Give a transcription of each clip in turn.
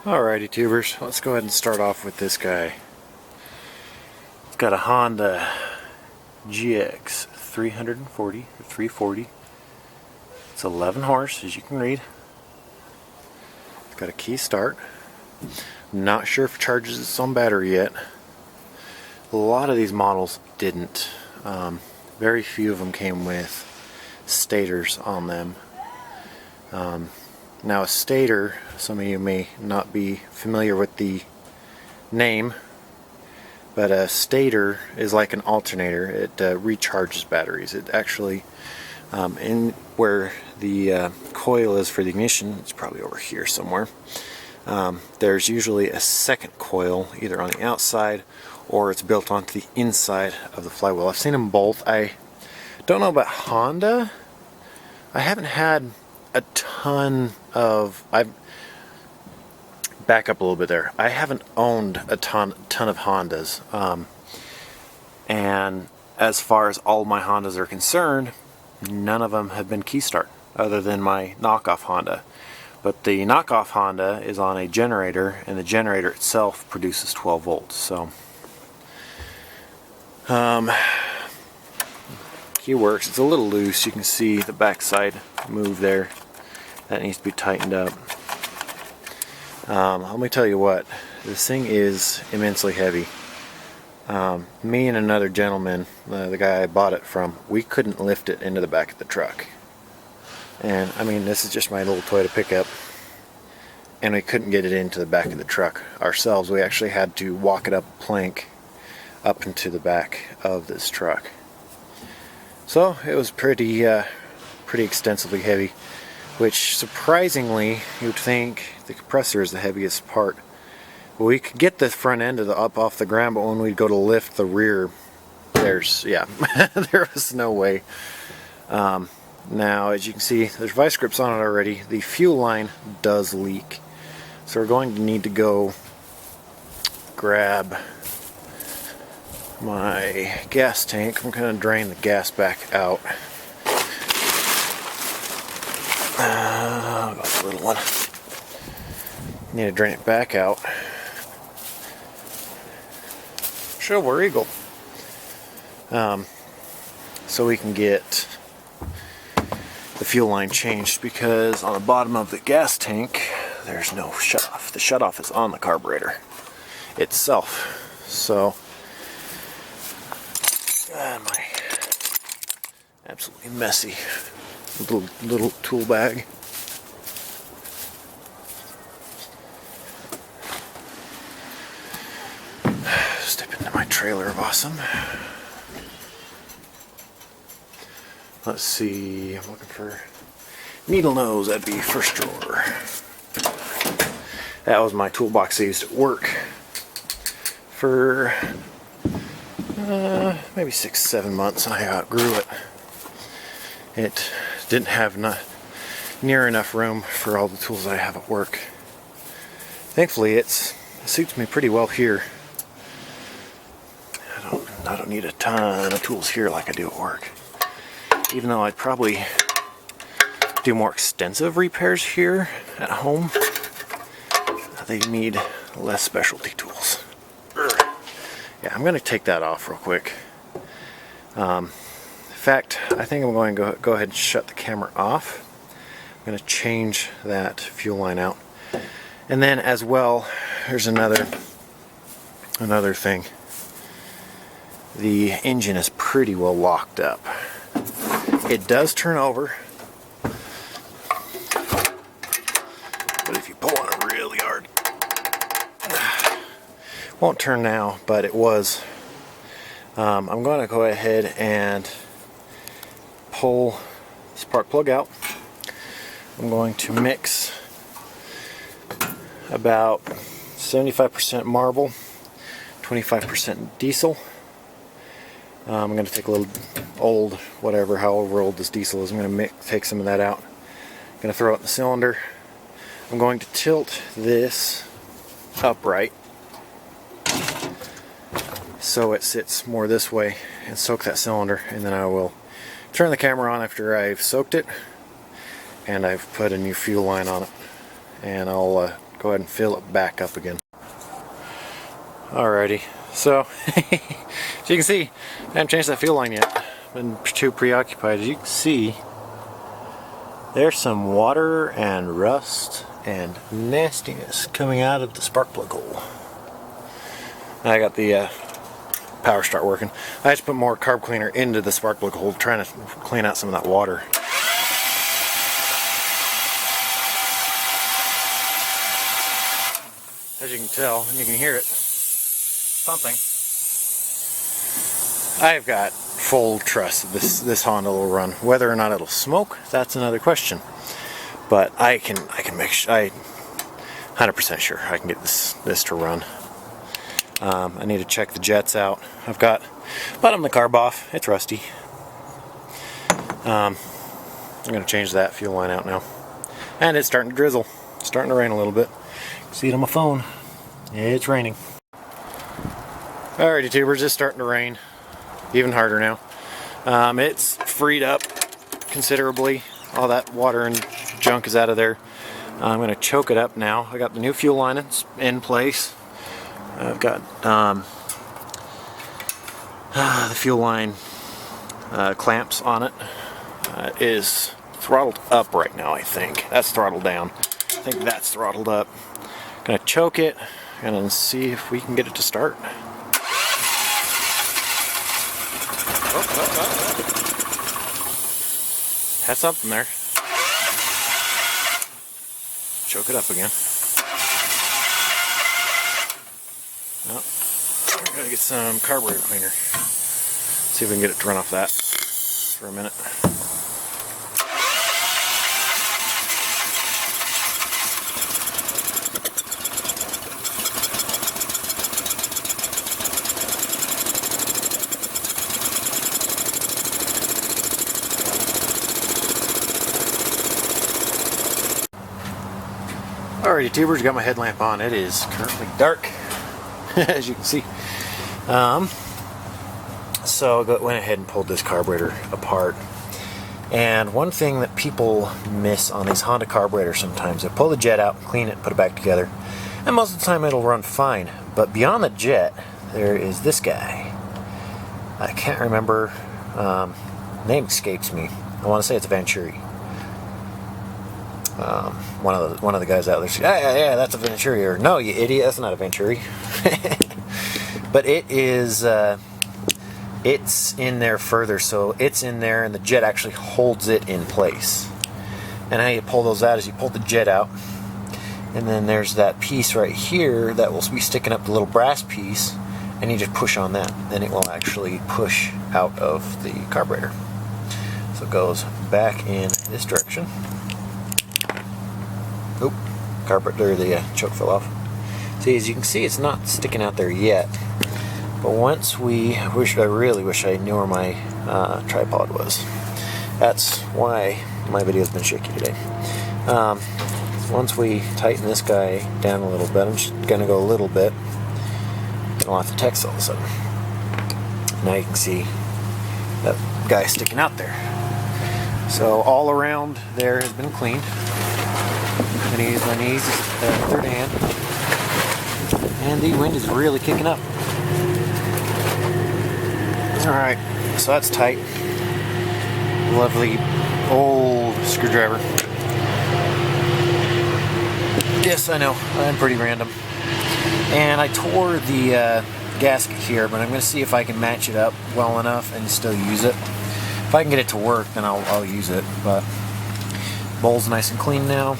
Alrighty tubers, let's go ahead and start off with this guy. It's got a Honda GX 340 or 340. It's 11 horse, as you can read. It's got a key start. Not sure if it charges its own battery yet. A lot of these models didn't. Very few of them came with stators on them. Now a stator, some of you may not be familiar with the name, but a stator is like an alternator. It recharges batteries. It actually, in where the coil is for the ignition, it's probably over here somewhere, there's usually a second coil either on the outside or it's built onto the inside of the flywheel. I've seen them both. I don't know about Honda. I haven't had a ton of, back up a little bit there. I haven't owned a ton of Hondas, and as far as all my Hondas are concerned, none of them have been key start other than my knockoff Honda. But the knockoff Honda is on a generator, and the generator itself produces 12 volts. So key works. It's a little loose. You can see the backside move there. That needs to be tightened up. Let me tell you what, this thing is immensely heavy. Me and another gentleman, the guy I bought it from, we couldn't lift it into the back of the truck. And I mean, this is just my little Toyota pickup, and we couldn't get it into the back of the truck ourselves. We actually had to walk it up a plank up into the back of this truck. So it was pretty extensively heavy, which surprisingly you would think the compressor is the heaviest part. We could get the front end of the up off the ground, but when we'd go to lift the rear, there was no way. Now, as you can see, there's vice grips on it already. The fuel line does leak, so we're going to need to go grab my gas tank. I'm going to drain the gas back out. I'll go with the little one. Need to drain it back out. Silver Eagle. So we can get the fuel line changed, because on the bottom of the gas tank there's no shutoff. The shutoff is on the carburetor itself. So my absolutely messy little tool bag. Step into my trailer of awesome. Let's see, I'm looking for needle nose. That'd be first drawer. That was my toolbox I used at work for maybe 6-7 months, and I outgrew it. It didn't have near enough room for all the tools I have at work. Thankfully, it suits me pretty well here. I don't need a ton of tools here like I do at work. Even though I'd probably do more extensive repairs here at home, they need less specialty tools. Yeah, I'm going to take that off real quick. In fact, I think I'm going to go ahead and shut the camera off. I'm going to change that fuel line out. And then as well, there's another thing. The engine is pretty well locked up. It does turn over, but if you pull on it really hard, won't turn now, but it was. I'm going to go ahead and pull the spark plug out. I'm going to mix about 75% marble, 25% diesel. I'm going to take a little old, however old this diesel is, I'm going to take some of that out. I'm going to throw it in the cylinder. I'm going to tilt this upright so it sits more this way and soak that cylinder, and then I will turn the camera on after I've soaked it and I've put a new fuel line on it, and I'll go ahead and fill it back up again. Alrighty, so as you can see, I haven't changed that fuel line yet. Been too preoccupied. As you can see, there's some water and rust and nastiness coming out of the spark plug hole. I got the power start working. I just put more carb cleaner into the spark plug hole, trying to clean out some of that water. As you can tell, and you can hear it pumping. I've got full trust that this Honda will run. Whether or not it'll smoke, that's another question. But I can make sure, I'm 100% sure I can get this to run. I need to check the jets out. I've got bottom of the carb off. It's rusty. I'm going to change that fuel line out now. And it's starting to drizzle. It's starting to rain a little bit. See it on my phone. It's raining. Alrighty, tubers, it's starting to rain. Even harder now. It's freed up considerably. All that water and junk is out of there. I'm going to choke it up now. I got the new fuel line in place. I've got the fuel line clamps on it. It is throttled up right now, I think. That's throttled down. I think that's throttled up. Gonna choke it and see if we can get it to start. Had something there. Choke it up again. Oh, we're gonna get some carburetor cleaner. See if we can get it to run off that for a minute. Alrighty, tubers, got my headlamp on. It is currently dark, as you can see. So I went ahead and pulled this carburetor apart. And one thing that people miss on these Honda carburetors sometimes, they pull the jet out, clean it, put it back together, and most of the time it'll run fine. But beyond the jet, there is this guy. I can't remember, name escapes me. I want to say it's Venturi. One of the guys out there said, yeah, that's a Venturi. Or, no, you idiot, that's not a Venturi. But it is, it's in there further, so it's in there and the jet actually holds it in place. And how you pull those out is you pull the jet out, and then there's that piece right here that will be sticking up, the little brass piece, and you just push on that, and it will actually push out of the carburetor. So it goes back in this direction. Oop, carburetor, the choke fell off. See, as you can see, it's not sticking out there yet. But once I really wish I knew where my tripod was. That's why my video's been shaky today. Once we tighten this guy down a little bit, I'm just gonna go a little bit. I'll have to text all of a sudden. Now you can see that guy sticking out there. So all around there has been cleaned. I'm gonna use my knees as a third hand. And the wind is really kicking up. Alright, so that's tight. Lovely old screwdriver. Yes, I know, I'm pretty random. And I tore the gasket here, but I'm going to see if I can match it up well enough and still use it. If I can get it to work, then I'll use it. But bowl's nice and clean now.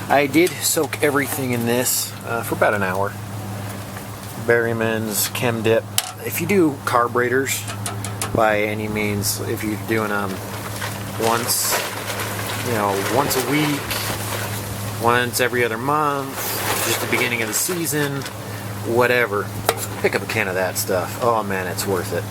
I did soak everything in this for about an hour. Berryman's Chem Dip. If you do carburetors, by any means, if you're doing them once a week, once every other month, just the beginning of the season, whatever, pick up a can of that stuff. Oh man, it's worth it.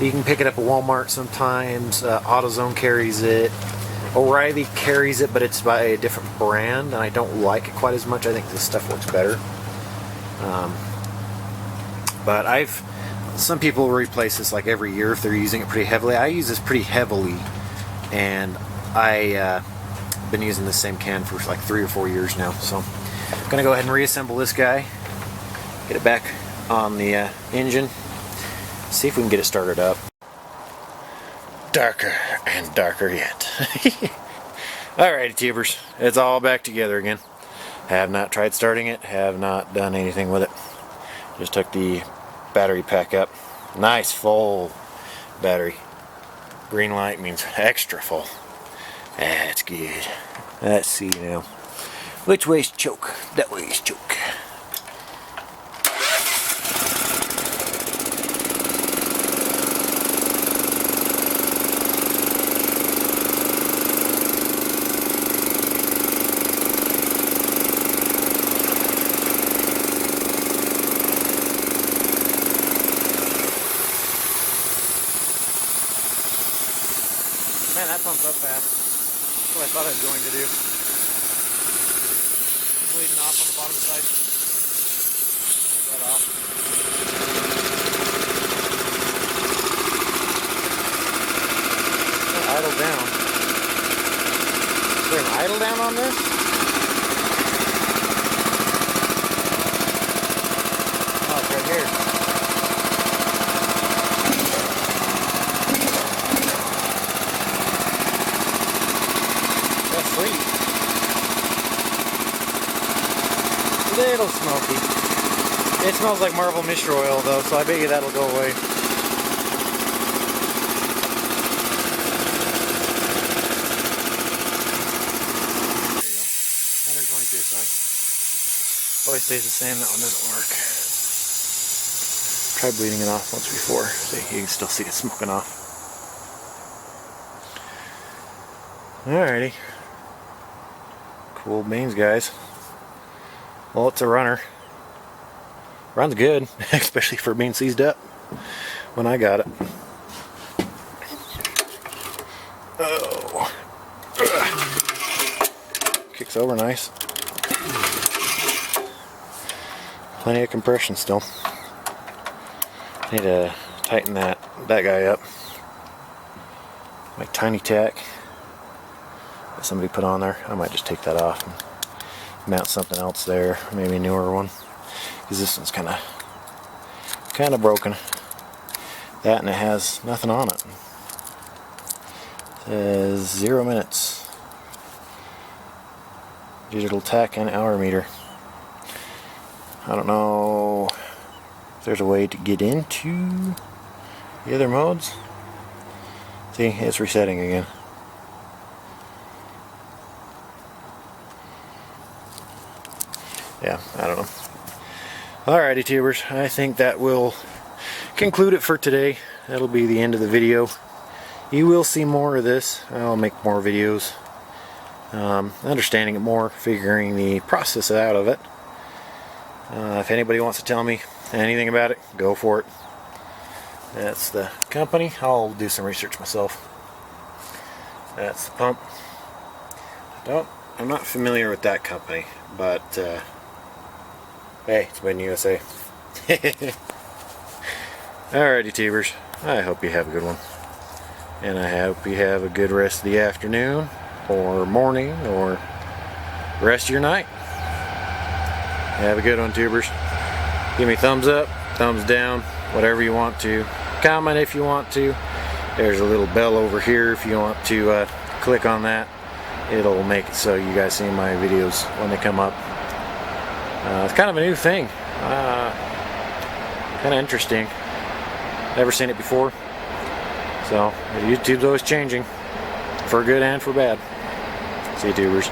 You can pick it up at Walmart sometimes. AutoZone carries it. O'Reilly carries it, but it's by a different brand, and I don't like it quite as much. I think this stuff works better. But some people replace this like every year if they're using it pretty heavily. I use this pretty heavily, and I've been using the same can for like 3 or 4 years now. So, got Gonna go ahead and reassemble this guy, get it back on the engine, see if we can get it started up. Darker and darker yet. Alrighty, tubers, it's all back together again. Have not tried starting it, have not done anything with it. Just took the battery pack up. Nice full battery. Green light means extra full. That's good. Let's see now. Which way's choke? That way's choke. Man, that pumps up fast. That's what I thought I was going to do. Bleeding off on the bottom side. Take that off. Idle down. Is there an idle down on this? Oh, it's right here. Sweet. A little smoky. It smells like Marvel Mixture Oil though, so I bet you that'll go away. There you go. 122 sign. Always stays the same, that one doesn't work. Try bleeding it off once before. See, you can still see it smoking off. Alrighty. Cool beans, guys. Well, it's a runner. Runs good, especially for being seized up when I got it. Oh. Kicks over nice. Plenty of compression still. Need to tighten that guy up. My tiny tack that somebody put on there. I might just take that off and mount something else there, maybe a newer one, because this one's kind of broken. That, and it has nothing on it. It says 0 minutes. Digital tack and hour meter. I don't know if there's a way to get into the other modes. See, it's resetting again. Yeah, I don't know. Alrighty, tubers, I think that will conclude it for today. That'll be the end of the video. You will see more of this. I'll make more videos. Understanding it more, figuring the process out of it. If anybody wants to tell me anything about it, go for it. That's the company. I'll do some research myself. That's the pump. I'm not familiar with that company, but hey, it's made in USA. Alrighty, tubers. I hope you have a good one. And I hope you have a good rest of the afternoon, or morning, or rest of your night. Have a good one, tubers. Give me thumbs up, thumbs down, whatever you want to. Comment if you want to. There's a little bell over here if you want to click on that. It'll make it so you guys see my videos when they come up. It's kind of a new thing. Kind of interesting. Never seen it before. So, YouTube's always changing. For good and for bad. See you, tubers.